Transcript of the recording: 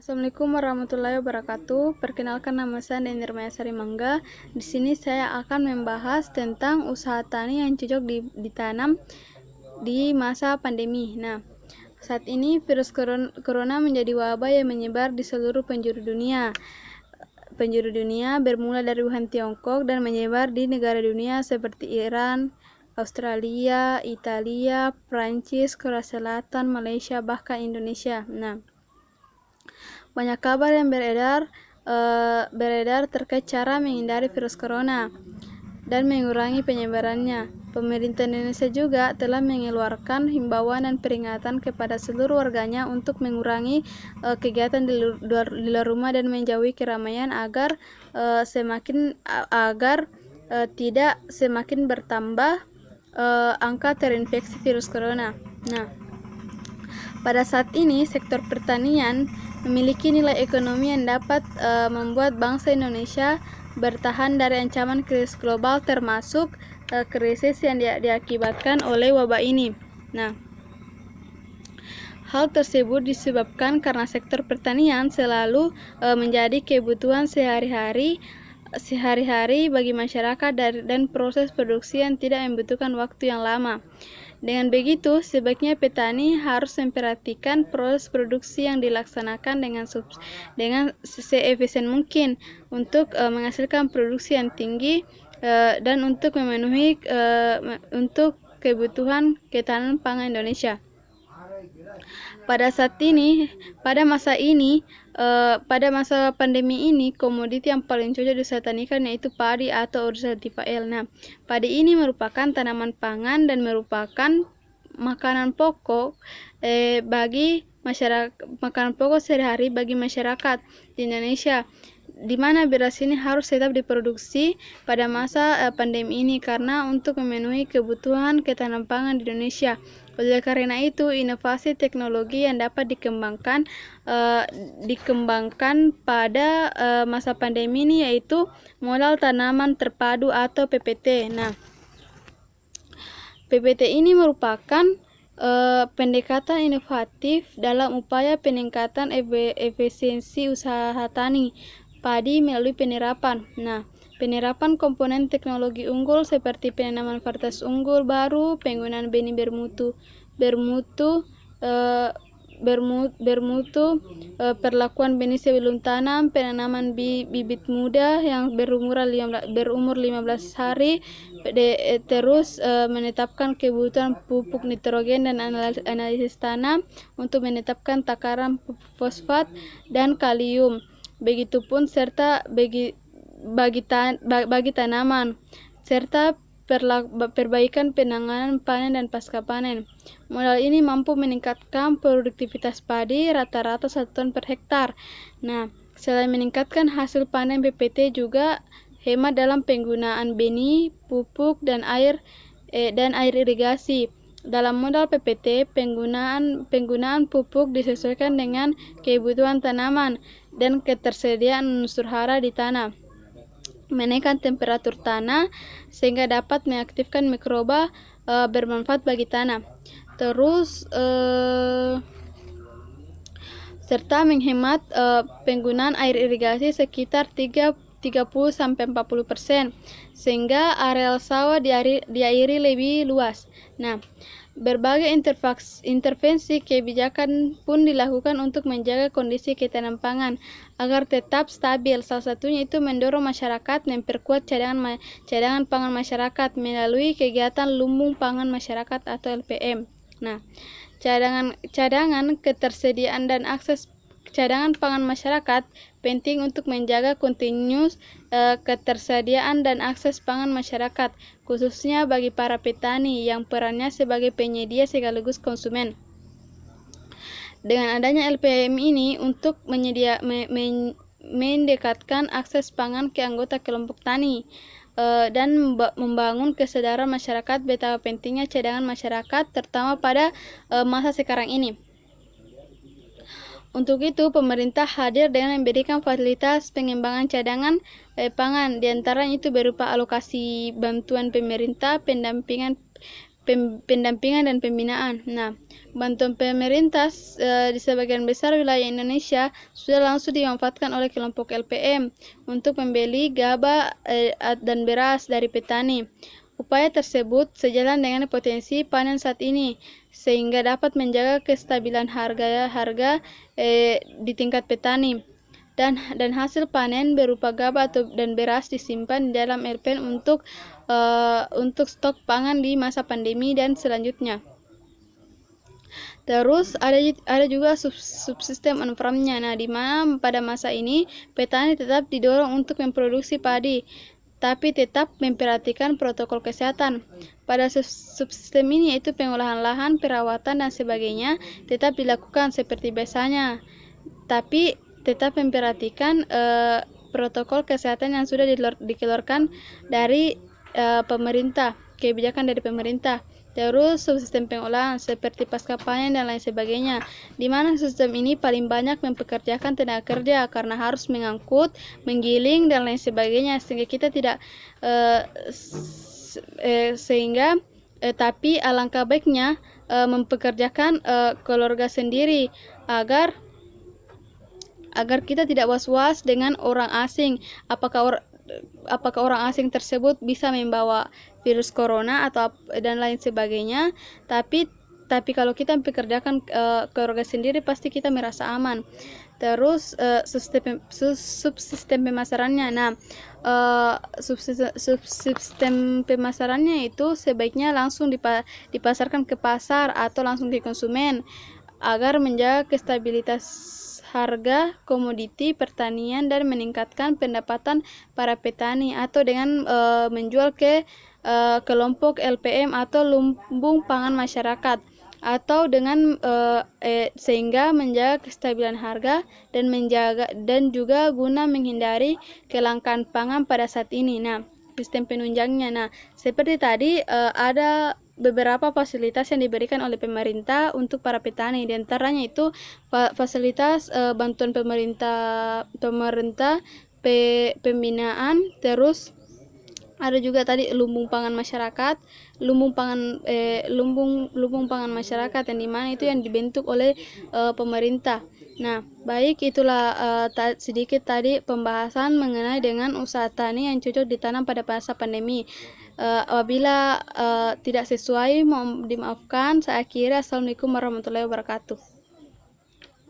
Assalamualaikum warahmatullahi wabarakatuh. Perkenalkan, nama saya Deni Sari Mangga. Di sini saya akan membahas tentang usaha tani yang cocok ditanam di masa pandemi. Nah, saat ini virus corona menjadi wabah yang menyebar di seluruh penjuru dunia. Penjuru dunia bermula dari Wuhan, Tiongkok, dan menyebar di negara dunia seperti Iran, Australia, Italia, Prancis, Korea Selatan, Malaysia, bahkan Indonesia. Nah, banyak kabar yang beredar terkait cara menghindari virus corona dan mengurangi penyebarannya. Pemerintah Indonesia juga telah mengeluarkan himbauan dan peringatan kepada seluruh warganya untuk mengurangi kegiatan di luar rumah dan menjauhi keramaian agar tidak semakin bertambah angka terinfeksi virus corona. Nah, pada saat ini sektor pertanian memiliki nilai ekonomi yang dapat membuat bangsa Indonesia bertahan dari ancaman krisis global, termasuk krisis yang diakibatkan oleh wabah ini. Nah, hal tersebut disebabkan karena sektor pertanian selalu menjadi kebutuhan sehari-hari bagi masyarakat dan proses produksi yang tidak membutuhkan waktu yang lama. Dengan begitu, sebaiknya petani harus memperhatikan proses produksi yang dilaksanakan dengan seefisien mungkin untuk menghasilkan produksi yang tinggi dan untuk memenuhi untuk kebutuhan ketahanan pangan Indonesia. Pada masa pandemi ini, komoditi yang paling cocok ditanamkan yaitu padi atau Oryza sativa-L. Nah, padi ini merupakan tanaman pangan dan merupakan makanan pokok sehari-hari bagi masyarakat di Indonesia, di mana beras ini harus tetap diproduksi pada masa pandemi ini karena untuk memenuhi kebutuhan ketahanan pangan di Indonesia. Oleh karena itu, inovasi teknologi yang dapat dikembangkan pada masa pandemi ini yaitu modal tanaman terpadu atau PPT. Nah, PPT ini merupakan pendekatan inovatif dalam upaya peningkatan efisiensi usaha tani padi melalui penerapan. Nah, penerapan komponen teknologi unggul seperti penanaman varietas unggul baru, penggunaan benih bermutu, perlakuan benih sebelum tanam, penanaman bibit muda yang berumur 15 hari, terus menetapkan kebutuhan pupuk nitrogen dan analisis tanam untuk menetapkan takaran fosfat dan kalium. Begitupun serta bagi tanaman, serta perbaikan penanganan panen dan pasca panen. Modal ini mampu meningkatkan produktivitas padi rata-rata 1 ton per hektar. Nah, selain meningkatkan hasil panen, PPT juga hemat dalam penggunaan benih, pupuk, dan air irigasi. Dalam modal PPT, penggunaan pupuk disesuaikan dengan kebutuhan tanaman dan ketersediaan unsur hara di tanah, menaikkan temperatur tanah sehingga dapat mengaktifkan mikroba bermanfaat bagi tanah. Terus serta menghemat penggunaan air irigasi sekitar 30-40%, sehingga areal sawah diairi lebih luas. Nah, berbagai intervensi kebijakan pun dilakukan untuk menjaga kondisi ketahanan pangan agar tetap stabil. Salah satunya itu mendorong masyarakat memperkuat cadangan pangan masyarakat melalui kegiatan lumbung pangan masyarakat atau LPM. Nah, cadangan ketersediaan dan akses cadangan pangan masyarakat penting untuk menjaga kontinus ketersediaan dan akses pangan masyarakat, khususnya bagi para petani yang perannya sebagai penyedia sekaligus konsumen. Dengan adanya LPM ini untuk mendekatkan akses pangan ke anggota kelompok tani dan membangun kesadaran masyarakat betapa pentingnya cadangan masyarakat, terutama pada masa sekarang ini. Untuk itu, pemerintah hadir dengan memberikan fasilitas pengembangan cadangan pangan, diantaranya itu berupa alokasi bantuan pemerintah, pendampingan pendampingan dan pembinaan. Nah, bantuan pemerintah di sebagian besar wilayah Indonesia sudah langsung dimanfaatkan oleh kelompok LPM untuk membeli gabah dan beras dari petani. Upaya tersebut sejalan dengan potensi panen saat ini, sehingga dapat menjaga kestabilan harga di tingkat petani. Dan hasil panen berupa gabah dan beras disimpan di dalam LPM untuk stok pangan di masa pandemi dan selanjutnya. Terus ada juga subsistem on farm-nya. Nah, di mana pada masa ini petani tetap didorong untuk memproduksi padi, tapi tetap memperhatikan protokol kesehatan. Pada subsistem ini yaitu pengolahan lahan, perawatan dan sebagainya tetap dilakukan seperti biasanya, tapi tetap memperhatikan protokol kesehatan yang sudah dikeluarkan dari pemerintah, kebijakan dari pemerintah. Terus subsistem pengolahan seperti pasca panen dan lain sebagainya, di mana sistem ini paling banyak mempekerjakan tenaga kerja karena harus mengangkut, menggiling dan lain sebagainya, sehingga kita tidak tapi alangkah baiknya mempekerjakan keluarga sendiri agar kita tidak was-was dengan orang asing, apakah orang asing tersebut bisa membawa virus corona atau dan lain sebagainya. Tapi kalau kita mempekerjakan keluarga sendiri pasti kita merasa aman. Terus subsistem pemasarannya. Nah, subsistem pemasarannya itu sebaiknya langsung dipasarkan ke pasar atau langsung ke konsumen agar menjaga stabilitas harga komoditi pertanian dan meningkatkan pendapatan para petani, atau dengan menjual ke kelompok LPM atau lumbung pangan masyarakat, atau dengan sehingga menjaga kestabilan harga dan juga guna menghindari kelangkaan pangan pada saat ini. Nah, sistem penunjangnya. Nah, seperti tadi ada beberapa fasilitas yang diberikan oleh pemerintah untuk para petani. Di antaranya itu fasilitas bantuan pemerintah, pembinaan, terus ada juga tadi lumbung pangan masyarakat, lumbung pangan masyarakat yang dimana itu yang dibentuk oleh pemerintah. Nah, baik, itulah sedikit tadi pembahasan mengenai dengan usaha tani yang cocok ditanam pada masa pandemi. Apabila tidak sesuai, mohon dimaafkan. Saya akhiri. Assalamualaikum warahmatullahi wabarakatuh.